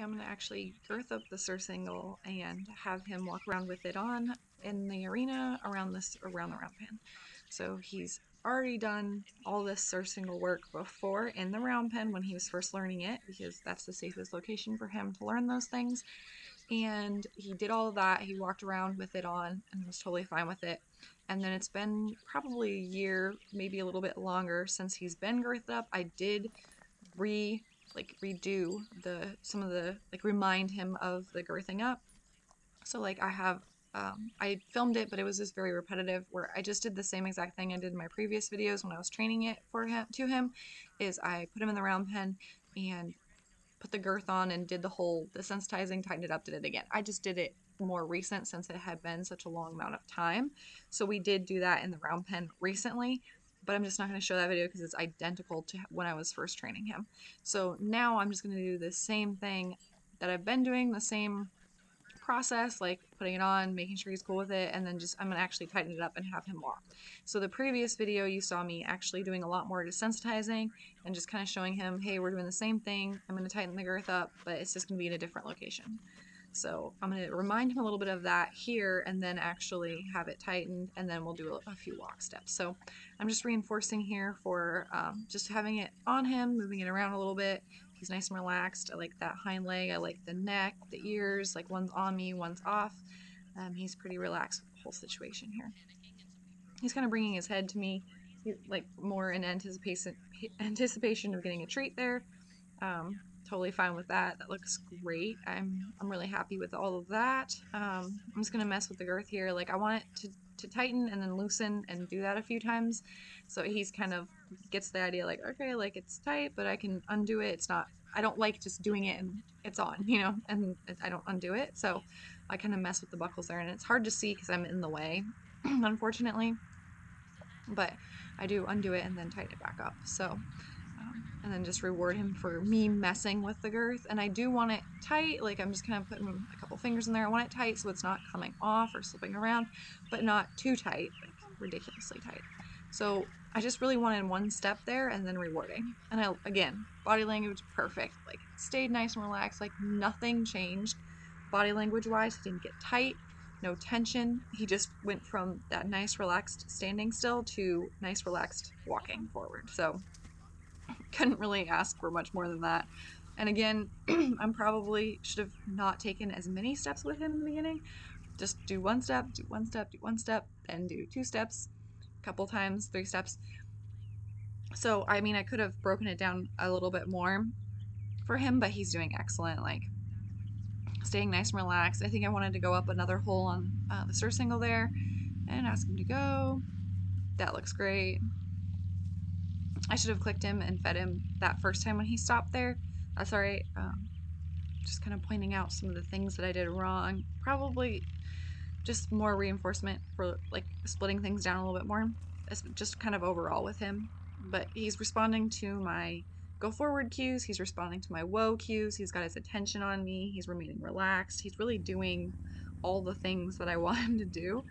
Okay, I'm going to actually girth up the surcingle and have him walk around with it on in the arena around the round pen. So he's already done all this surcingle work before in the round pen when he was first learning it, because that's the safest location for him to learn those things. And he did all of that. He walked around with it on and was totally fine with it. And then it's been probably a year, maybe a little bit longer since he's been girthed up. I did redo some of the, remind him of the girthing up. So like I filmed it, but it was just very repetitive, where I just did the same exact thing I did in my previous videos when I was training it for him to him. Is I put him in the round pen and put the girth on and did the whole desensitizing, tightened it up, did it again. I just did it more recent since it had been such a long amount of time. So we did do that in the round pen recently, but I'm just not going to show that video because it's identical to when I was first training him. So now I'm just going to do the same thing that I've been doing, the same process, like putting it on, making sure he's cool with it, and then I'm going to actually tighten it up and have him walk. So the previous video you saw me actually doing a lot more desensitizing and just kind of showing him, hey, we're doing the same thing. I'm going to tighten the girth up, but it's just going to be in a different location. So I'm going to remind him a little bit of that here and then actually have it tightened, and then we'll do a few walk steps. So I'm just reinforcing here for just having it on him, moving it around a little bit. He's nice and relaxed. I like that hind leg. I like the neck, the ears, like one's on me, one's off. He's pretty relaxed with the whole situation here. He's kind of bringing his head to me, like more in anticipation of getting a treat there. Totally fine with that. That looks great. I'm really happy with all of that. I'm just gonna mess with the girth here. Like I want it to tighten and then loosen and do that a few times. So he's kind of gets the idea like, okay, like it's tight, but I can undo it. It's not, I don't like just doing it and it's on, and I don't undo it. So I kind of mess with the buckles there, and it's hard to see because I'm in the way, unfortunately, but I do undo it and then tighten it back up. So and then just reward him for me messing with the girth. And I do want it tight, like I'm just kind of putting a couple fingers in there. I want it tight so it's not coming off or slipping around, but not too tight, like ridiculously tight. So I just really wanted one step there and then rewarding. And again, body language, perfect. Like stayed nice and relaxed, like nothing changed body language wise. He didn't get tight, no tension. He just went from that nice relaxed standing still to nice relaxed walking forward. So couldn't really ask for much more than that. And again, I'm probably should have not taken as many steps with him in the beginning. Just do one step, do one step, do one step, then do 2 steps, a couple times, 3 steps. So, I mean, I could have broken it down a little bit more for him, but he's doing excellent, like staying nice and relaxed. I think I wanted to go up another hole on the surcingle there and ask him to go. That looks great. I should have clicked him and fed him that first time when he stopped there. That's alright. Just kind of pointing out some of the things that I did wrong. Probably just more reinforcement for like splitting things down a little bit more. It's just kind of overall with him. But he's responding to my go forward cues. He's responding to my whoa cues. He's got his attention on me. He's remaining relaxed. He's really doing all the things that I want him to do.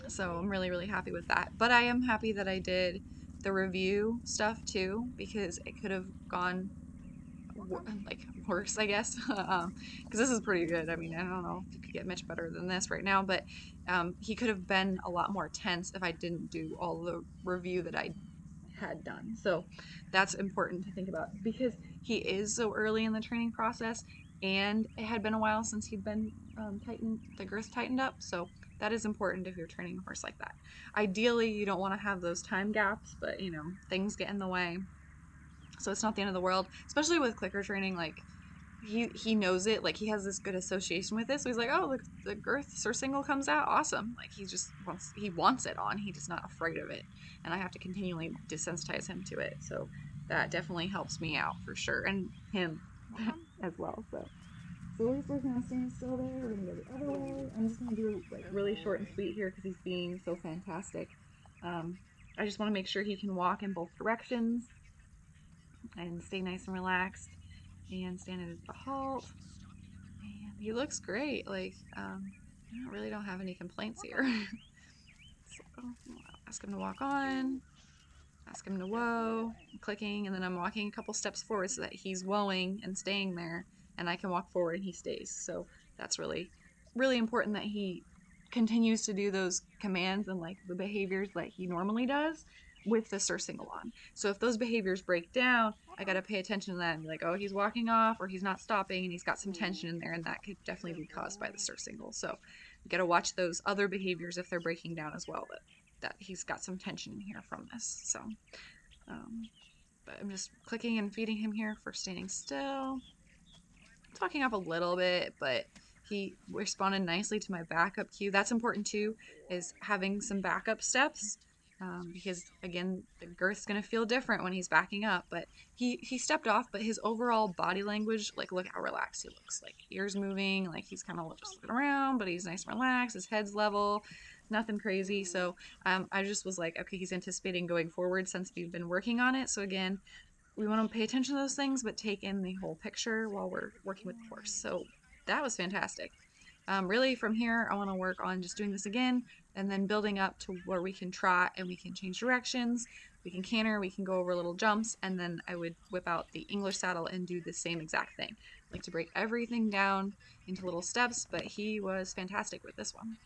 So I'm really, really happy with that. But I am happy that I did the review stuff too, because it could have gone like worse, I guess, because this is pretty good. I mean, I don't know if you could get much better than this right now, but he could have been a lot more tense if I didn't do all the review that I had done. So that's important to think about, because he is so early in the training process, and it had been a while since he'd been the girth tightened up. So that is important if you're training a horse like that. Ideally, you don't want to have those time gaps, but things get in the way. So it's not the end of the world, especially with clicker training. Like he knows it, like he has this good association with this. So he's like, oh, the girth surcingle comes out, awesome. Like he wants it on. He's not afraid of it, and I have to continually desensitize him to it. So that definitely helps me out for sure, and him as well. So we're just gonna stand still there. We're gonna go the other way. I'm just gonna do like really short and sweet here because he's being so fantastic. I just want to make sure he can walk in both directions and stay nice and relaxed and stand at a halt. And he looks great. Like, I really don't have any complaints here. So, ask him to walk on, ask him to whoa, I'm clicking, and then I'm walking a couple steps forward so that he's whoaing and staying there and I can walk forward and he stays. So that's really, really important that he continues to do those commands and like the behaviors that he normally does with the Surcingle on. So if those behaviors break down, I got to pay attention to that and be like, oh, he's walking off or he's not stopping and he's got some tension in there, and that could definitely be caused by the Surcingle. So we got to watch those other behaviors if they're breaking down as well, that he's got some tension in here from this. So um, but I'm just clicking and feeding him here for standing still, talking up a little bit, but he responded nicely to my backup cue. That's important too, is having some backup steps. Because again, the girth's gonna feel different when he's backing up. But he stepped off, but his overall body language, like look how relaxed he looks. Like ears moving, like he's kind of just looking around, but he's nice and relaxed. His head's level, nothing crazy. So I just was like, okay, he's anticipating going forward since we've been working on it. So again, we want to pay attention to those things, but take in the whole picture while we're working with the horse. So that was fantastic. Really, from here, I want to work on just doing this again and then building up to where we can trot and we can change directions, we can canter, we can go over little jumps, and then I would whip out the English saddle and do the same exact thing. I like to break everything down into little steps, but he was fantastic with this one.